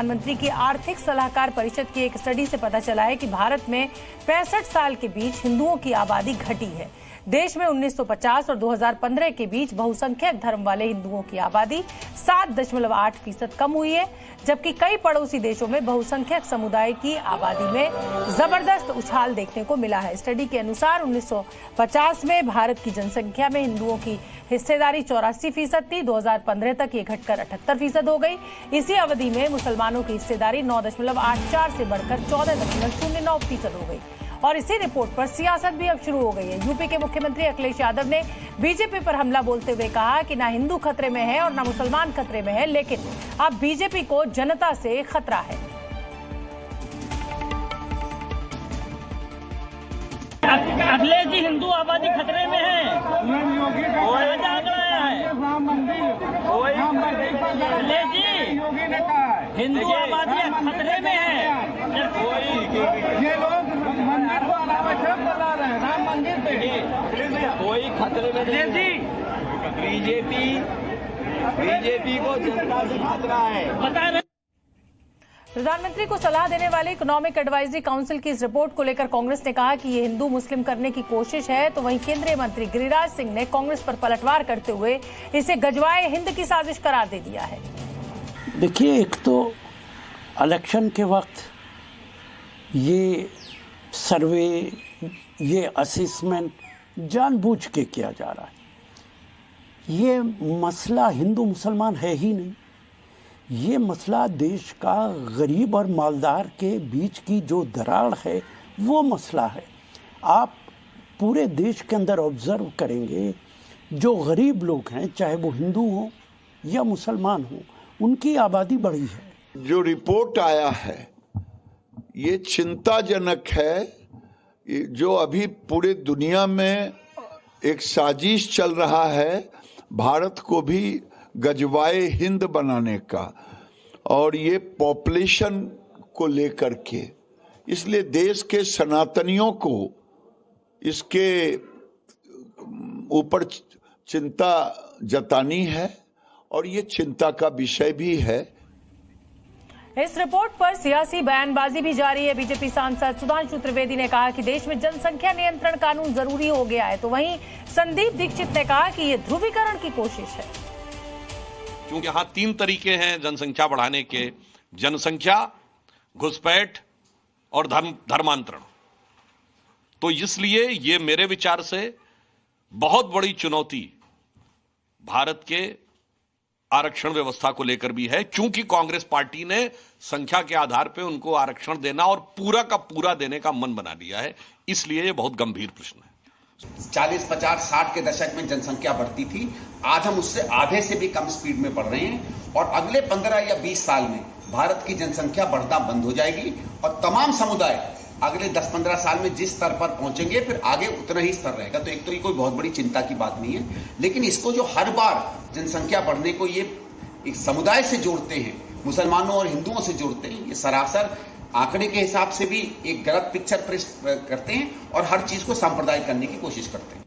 प्रधानमंत्री की आर्थिक सलाहकार परिषद की एक स्टडी से पता चला है कि भारत में 65 साल के बीच हिंदुओं की आबादी घटी है। देश में 1950 और 2015 के बीच बहुसंख्यक धर्म वाले हिंदुओं की आबादी 7.8% कम हुई है, जबकि कई पड़ोसी देशों में बहुसंख्यक समुदाय की आबादी में जबरदस्त उछाल देखने को मिला है। स्टडी के अनुसार 1950 में भारत की जनसंख्या में हिंदुओं की हिस्सेदारी 84% थी। 2015 तक ये घटकर 78% हो गई। इसी अवधि में मुसलमानों की हिस्सेदारी 9.84 से बढ़कर 14.09% हो गई। और इसी रिपोर्ट पर सियासत भी अब शुरू हो गई है। यूपी के मुख्यमंत्री अखिलेश यादव ने बीजेपी पर हमला बोलते हुए कहा कि ना हिंदू खतरे में है और ना मुसलमान खतरे में है, लेकिन अब बीजेपी को जनता से खतरा है। अखिलेश जी, हिंदू आबादी खतरे में है। अखिलेश जी, हिंदू आबादी खतरे में है। ये लोग मंदिर को अनावश्यक बता रहे हैं, राम मंदिर पे कोई खतरे में नहीं। बीजेपी को जनता से खतरा है। बता रहे प्रधानमंत्री को सलाह देने वाले इकोनॉमिक एडवाइजरी काउंसिल की इस रिपोर्ट को लेकर कांग्रेस ने कहा कि ये हिंदू मुस्लिम करने की कोशिश है, तो वहीं केंद्रीय मंत्री गिरिराज सिंह ने कांग्रेस पर पलटवार करते हुए इसे गजवाए हिंद की साजिश करार दे दिया है। देखिए, एक तो इलेक्शन के वक्त ये सर्वे, ये असेसमेंट जानबूझ के किया जा रहा है। ये मसला हिंदू मुसलमान है ही नहीं। ये मसला देश का गरीब और मालदार के बीच की जो दरार है वो मसला है। आप पूरे देश के अंदर ऑब्जर्व करेंगे, जो गरीब लोग हैं, चाहे वो हिंदू हों या मुसलमान हों, उनकी आबादी बढ़ी है। जो रिपोर्ट आया है ये चिंताजनक है। जो अभी पूरे दुनिया में एक साजिश चल रहा है भारत को भी गजवाए हिंद बनाने का, और ये पॉपुलेशन को लेकर के, इसलिए देश के सनातनियों को इसके ऊपर चिंता जतानी है और ये चिंता का विषय भी है। इस रिपोर्ट पर सियासी बयानबाजी भी जारी है। बीजेपी सांसद सुधांशु त्रिवेदी ने कहा कि देश में जनसंख्या नियंत्रण कानून जरूरी हो गया है, तो वहीं संदीप दीक्षित ने कहा कि ये ध्रुवीकरण की कोशिश है। क्योंकि यहाँ 3 तरीके हैं जनसंख्या बढ़ाने के: जनसंख्या, घुसपैठ और धर्मांतरण। तो इसलिए ये मेरे विचार से बहुत बड़ी चुनौती भारत के आरक्षण व्यवस्था को लेकर भी है, क्योंकि कांग्रेस पार्टी ने संख्या के आधार पर उनको आरक्षण देना और पूरा का पूरा देने का मन बना लिया है। इसलिए ये बहुत गंभीर प्रश्न है। 40, 50, 60 के दशक में जनसंख्या बढ़ती थी, आज हम उससे आधे से भी कम स्पीड में बढ़ रहे हैं और अगले 15 या 20 साल में भारत की जनसंख्या बढ़ना बंद हो जाएगी और तमाम समुदाय अगले 10-15 साल में जिस स्तर पर पहुंचेंगे फिर आगे उतना ही स्तर रहेगा। तो एक तो ये कोई बहुत बड़ी चिंता की बात नहीं है, लेकिन इसको जो हर बार जनसंख्या बढ़ने को ये एक समुदाय से जोड़ते हैं, मुसलमानों और हिंदुओं से जोड़ते हैं, ये सरासर आंकड़े के हिसाब से भी एक गलत पिक्चर प्रेजेंट करते हैं और हर चीज को सांप्रदायिक करने की कोशिश करते हैं।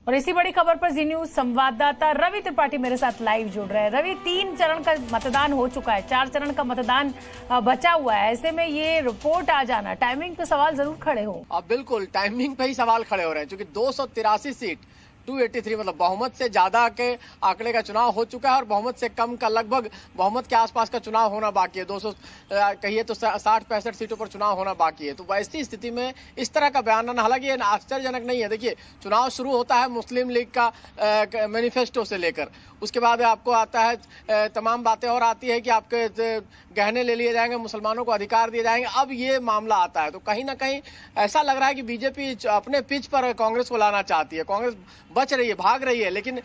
और इसी बड़ी खबर पर जी न्यूज संवाददाता रवि त्रिपाठी मेरे साथ लाइव जुड़ रहे हैं। रवि, 3 चरण का मतदान हो चुका है, 4 चरण का मतदान बचा हुआ है, ऐसे में ये रिपोर्ट आ जाना, टाइमिंग पे सवाल जरूर खड़े हो। बिल्कुल टाइमिंग पे ही सवाल खड़े हो रहे हैं, क्योंकि 283 सीट 283 मतलब बहुमत से ज्यादा के आंकड़े का चुनाव हो चुका है और बहुमत से कम का लगभग बहुमत के आसपास का चुनाव होना बाकी है। 200 कहिए तो 60-65 सीटों पर चुनाव होना बाकी है। तो वैसी स्थिति में इस तरह का बयान आना, हालांकि ये आश्चर्यजनक नहीं है। देखिए, चुनाव शुरू होता है मुस्लिम लीग का मैनिफेस्टो से लेकर, उसके बाद आपको आता है तमाम बातें और आती है कि आपके गहने ले लिए जाएंगे, मुसलमानों को अधिकार दिए जाएंगे। अब ये मामला आता है तो कहीं ना कहीं ऐसा लग रहा है कि बीजेपी अपने पिच पर कांग्रेस को लाना चाहती है। कांग्रेस बच रही है, भाग रही है, लेकिन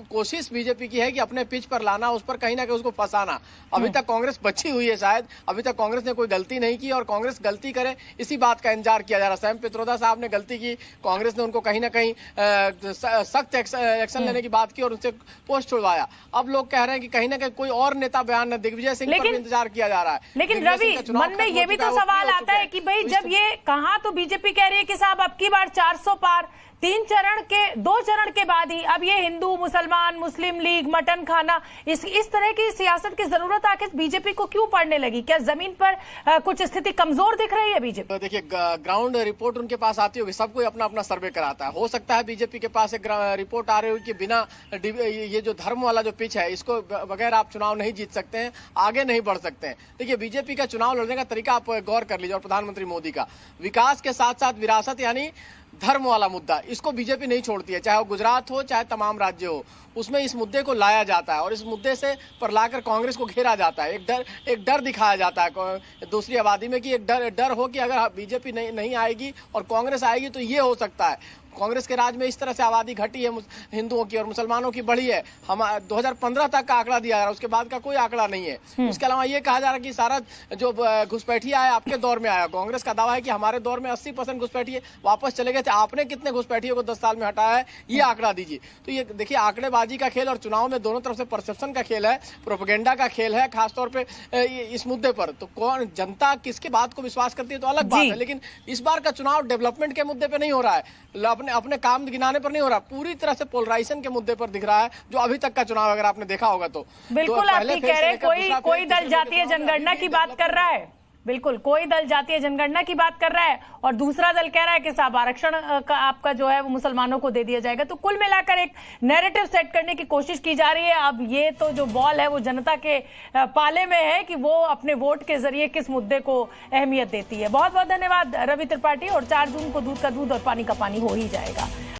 कोशिश बीजेपी की है कि अपने पिच पर लाना, उस पर कहीं ना कहीं उसको फंसाना। अभी तक कांग्रेस बची हुई है, शायद अभी तक कांग्रेस ने कोई गलती नहीं की और कांग्रेस गलती करे इसी बात का इंतजार किया जा रहा है। सैम पित्रोदा साहब ने गलती की, कांग्रेस ने उनको कहीं ना कहीं सख्त एक्शन लेने की बात की और उनसे पोस्ट छुड़वाया। अब लोग कह रहे हैं कि कहीं ना कहीं कोई और नेता बयान, दिग्विजय सिंह पर भी इंतजार किया जा रहा है। लेकिन रवि, मन में ये भी तो सवाल आता है कि भाई जब ये कहा तो बीजेपी कह रही है कि साहब अब की बार 400 पार, 2 चरण के बाद ही अब ये हिंदू मुसलमान मुसलमान, मुस्लिम लीग, मटन खाना, इस तरह की सियासत की जरूरत आखिर बीजेपी को क्यों पड़ने लगी? क्या जमीन पर कुछ स्थिति कमजोर दिख रही है बीजेपी? तो देखिए, ग्राउंड रिपोर्ट उनके पास आती होगी, सब कोई अपना अपना सर्वे कराता है। हो सकता है बीजेपी के पास एक रिपोर्ट आ रही हो कि बिना ये जो धर्म वाला जो पिच है, इसको बगैर आप चुनाव नहीं जीत सकते हैं, आगे नहीं बढ़ सकते हैं। देखिए, बीजेपी का चुनाव लड़ने का तरीका आप गौर कर लीजिए, और प्रधानमंत्री मोदी का विकास के साथ साथ विरासत यानी धर्म वाला मुद्दा, इसको बीजेपी नहीं छोड़ती है। चाहे वो गुजरात हो, चाहे तमाम राज्य हो, उसमें इस मुद्दे को लाया जाता है और इस मुद्दे से पर लाकर कांग्रेस को घेरा जाता है। एक डर दिखाया जाता है दूसरी आबादी में कि एक डर हो कि अगर बीजेपी नहीं आएगी और कांग्रेस आएगी तो ये हो सकता है। कांग्रेस के राज में इस तरह से आबादी घटी है हिंदुओं की और मुसलमानों की बढ़ी है। हम 2015 तक का आंकड़ा दिया जा रहा है, उसके बाद का कोई आंकड़ा नहीं है। उसके अलावा ये कहा जा रहा है कि सारा जो घुसपैठिया है आपके दौर में आया। कांग्रेस का दावा है कि हमारे दौर में 80% घुसपैठिए वापस चले गए थे, आपने कितने घुसपैठियों को 10 साल में हटाया है, ये आंकड़ा दीजिए। तो ये देखिए, आंकड़ेबाजी का खेल और चुनाव में दोनों तरफ से परसेप्शन का खेल है, प्रोपेगेंडा का खेल है, खासतौर पर इस मुद्दे पर। तो कौन जनता किसके बात को विश्वास करती है तो अलग बात है, लेकिन इस बार का चुनाव डेवलपमेंट के मुद्दे पर नहीं हो रहा है, अपने काम गिनाने पर नहीं हो रहा, पूरी तरह से पोलराइजेशन के मुद्दे पर दिख रहा है, जो अभी तक का चुनाव अगर आपने देखा होगा तो। बिल्कुल, आप ठीक कह रहे हैं। कोई दल जातीय जनगणना की बात कर रहा है, बिल्कुल कोई दल जातीय जनगणना की बात कर रहा है, और दूसरा दल कह रहा है कि साहब आरक्षण का आपका जो है वो मुसलमानों को दे दिया जाएगा। तो कुल मिलाकर एक नैरेटिव सेट करने की कोशिश की जा रही है। अब ये तो जो बॉल है वो जनता के पाले में है कि वो अपने वोट के जरिए किस मुद्दे को अहमियत देती है। बहुत बहुत धन्यवाद रवि त्रिपाठी। और 4 जून को दूध का दूध और पानी का पानी हो ही जाएगा।